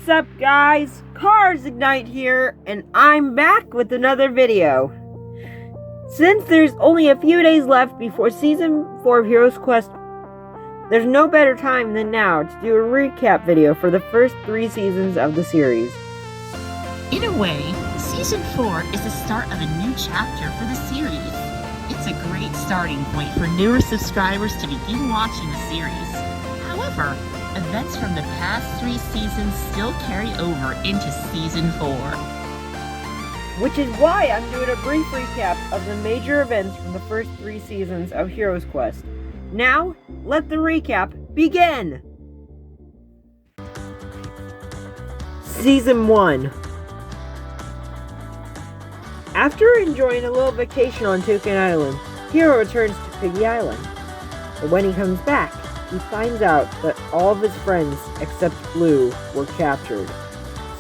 What's up, guys? Cars Ignite here, and I'm back with another video. Since there's only a few days left before Season 4 of Hero's Quest, there's no better time than now to do a recap video for the first 3 seasons of the series. In a way, Season 4 is the start of a new chapter for the series. It's a great starting point for newer subscribers to begin watching the series. However, events from the past 3 seasons still carry over into Season 4. Which is why I'm doing a brief recap of the major events from the first 3 seasons of Hero's Quest. Now, let the recap begin! Season 1. After enjoying a little vacation on Toucan Island, Hiro returns to Piggy Island. But when he comes back, he finds out that all of his friends, except Blue, were captured.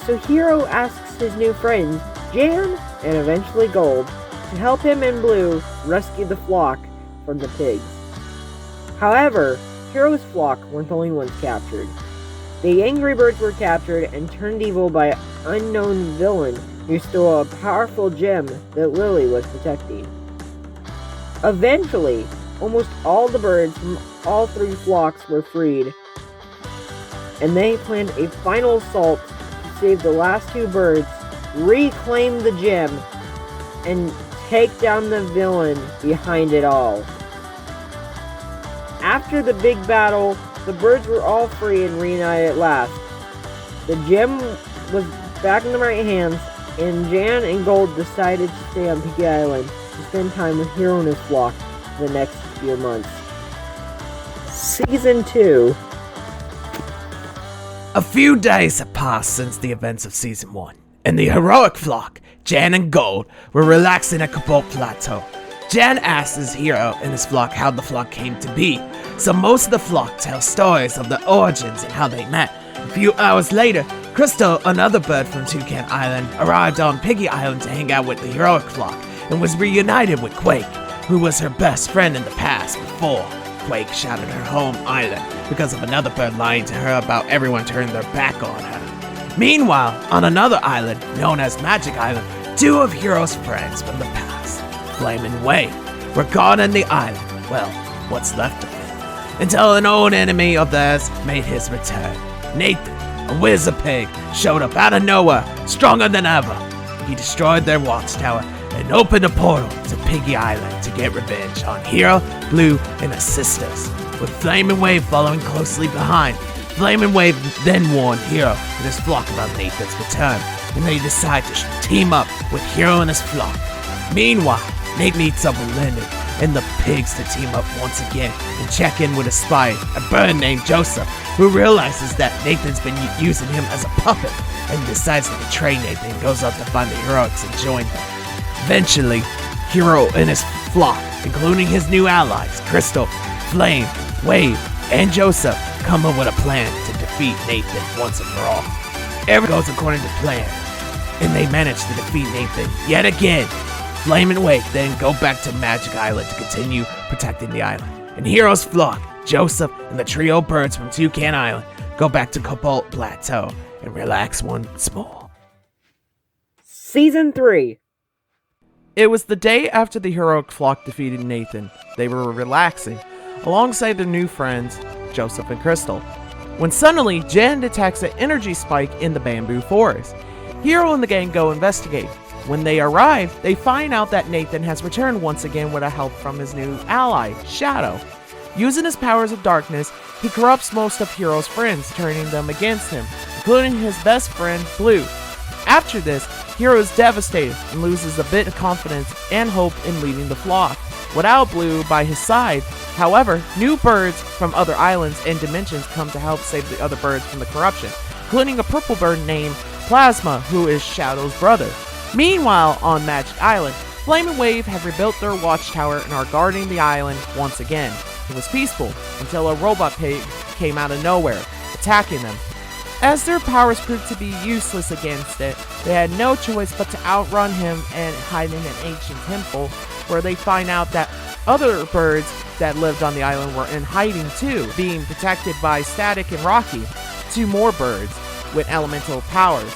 So Hiro asks his new friends, Jan and eventually Gold, to help him and Blue rescue the flock from the pigs. However, Hiro's flock weren't the only ones captured. The angry birds were captured and turned evil by an unknown villain who stole a powerful gem that Lily was protecting. Eventually, almost all the birds from all 3 flocks were freed, and they planned a final assault to save the last 2 birds, reclaim the gem, and take down the villain behind it all. After the big battle, the birds were all free and reunited at last. The gem was back in the right hands, and Jan and Gold decided to stay on Piggy Island to spend time with Hiro and his flock for the next few months. Season 2. A few days had passed since the events of Season 1, and the heroic flock, Jan and Gold, were relaxing at Cobalt Plateau. Jan asks Hiro and his flock how the flock came to be, so most of the flock tell stories of the origins and how they met. A few hours later, Crystal, another bird from Toucan Island, arrived on Piggy Island to hang out with the heroic flock and was reunited with Quake, who was her best friend in the past before Quake shattered her home island because of another bird lying to her about everyone turning their back on her. Meanwhile, on another island, known as Magic Island, 2 of Hiro's friends from the past, Flame and Wave, were gone on the island, well, what's left of it, until an old enemy of theirs made his return. Nathan, a wizard pig, showed up out of nowhere, stronger than ever. He destroyed their watchtower and opened a portal to Piggy Island to get revenge on Hiro, Blue, and his sisters, with Flame and Wave following closely behind. Flame and Wave then warned Hiro and his flock about Nathan's return, and they decide to team up with Hiro and his flock. Meanwhile, Nate meets up with Lyndon and the pigs to team up once again and check in with a spy, a bird named Joseph, who realizes that Nathan's been using him as a puppet and decides to betray Nathan and goes out to find the heroics and join them. Eventually, Hiro and his flock, including his new allies, Crystal, Flame, Wave, and Joseph, come up with a plan to defeat Nathan once and for all. Everything goes according to plan, and they manage to defeat Nathan yet again. Flame and Wave then go back to Magic Island to continue protecting the island. And Hiro's flock, Joseph, and the trio of birds from Toucan Island go back to Cobalt Plateau and relax once more. Season 3. It was the day after the heroic flock defeated Nathan. They were relaxing, alongside their new friends, Joseph and Crystal, when suddenly Jan detects an energy spike in the bamboo forest. Hiro and the gang go investigate. When they arrive, they find out that Nathan has returned once again with help from his new ally, Shadow. Using his powers of darkness, he corrupts most of Hiro's friends, turning them against him, including his best friend, Blue. After this, Hiro is devastated and loses a bit of confidence and hope in leading the flock. Without Blue by his side, however, new birds from other islands and dimensions come to help save the other birds from the corruption, including a purple bird named Plasma, who is Shadow's brother. Meanwhile, on Magic Island, Flame and Wave have rebuilt their watchtower and are guarding the island once again. It was peaceful until a robot pig came out of nowhere, attacking them. As their powers proved to be useless against it, they had no choice but to outrun him and hide in an ancient temple, where they find out that other birds that lived on the island were in hiding too, being protected by Static and Rocky, 2 more birds. with elemental powers.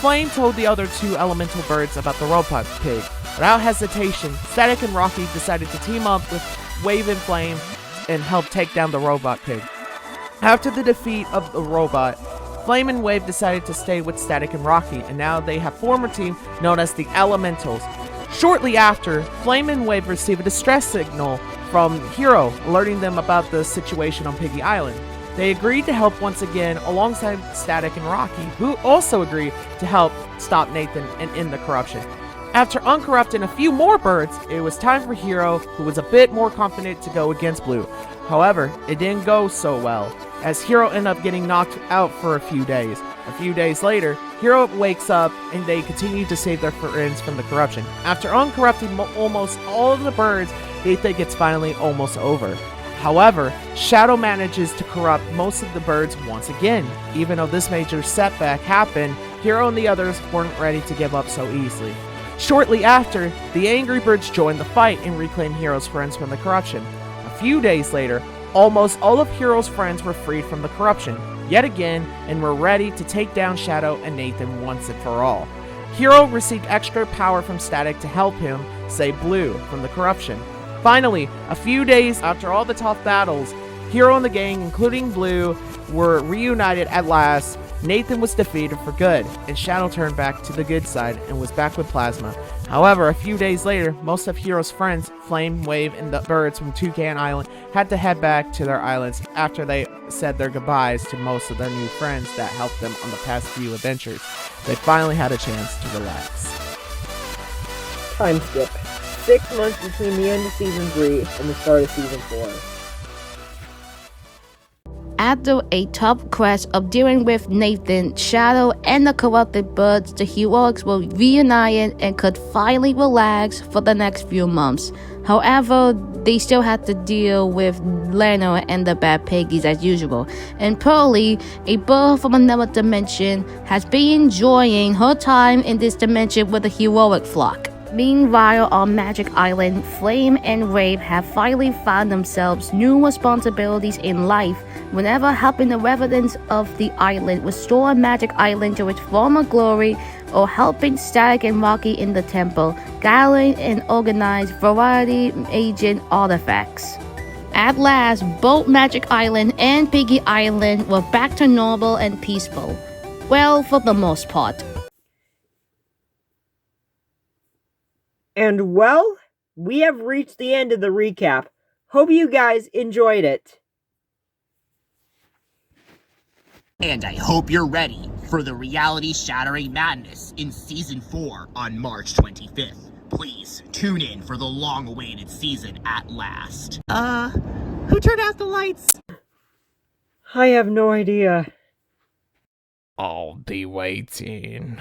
Flame told the other two elemental birds about the robot pig. Without hesitation, Static and Rocky decided to team up with Wave and Flame and help take down the robot pig. After the defeat of the robot, Flame and Wave decided to stay with Static and Rocky, and now they have formed a team known as the Elementals. Shortly after, Flame and Wave receive a distress signal from Hiro, alerting them about the situation on Piggy Island. They agreed to help once again alongside Static and Rocky, who also agreed to help stop Nathan and end the corruption. After uncorrupting a few more birds, it was time for Hiro, who was a bit more confident, to go against Blue. However, it didn't go so well, as Hiro ended up getting knocked out for a few days. A few days later, Hiro wakes up and they continue to save their friends from the corruption. After uncorrupting almost all of the birds, they think it's finally almost over. However, Shadow manages to corrupt most of the birds once again. Even though this major setback happened, Hiro and the others weren't ready to give up so easily. Shortly after, the angry birds joined the fight and reclaimed Hiro's friends from the corruption. A few days later, almost all of Hiro's friends were freed from the corruption, yet again, and were ready to take down Shadow and Nathan once and for all. Hiro received extra power from Static to help him save Blue from the corruption. Finally, a few days after all the tough battles, Hiro and the gang, including Blue, were reunited at last. Nathan was defeated for good, and Shadow turned back to the good side and was back with Plasma. However, a few days later, most of Hiro's friends, Flame, Wave, and the birds from Toucan Island, had to head back to their islands after they said their goodbyes to most of their new friends that helped them on the past few adventures. They finally had a chance to relax. Time skip. 6 months between the end of Season 3 and the start of Season 4. After a tough quest of dealing with Nathan, Shadow, and the corrupted birds, the heroics were reunited and could finally relax for the next few months. However, they still had to deal with Leno and the bad piggies as usual. And Pearly, a bird from another dimension, has been enjoying her time in this dimension with the heroic flock. Meanwhile, on Magic Island, Flame and Wave have finally found themselves new responsibilities in life, whenever helping the residents of the island restore Magic Island to its former glory, or helping Static and Rocky in the temple, gathering and organize variety agent artifacts. At last, both Magic Island and Piggy Island were back to normal and peaceful. Well, for the most part. And well, we have reached the end of the recap. Hope you guys enjoyed it. And I hope you're ready for the reality-shattering madness in Season 4 on March 25th. Please tune in for the long-awaited season at last. Who turned out the lights? I have no idea. I'll be waiting.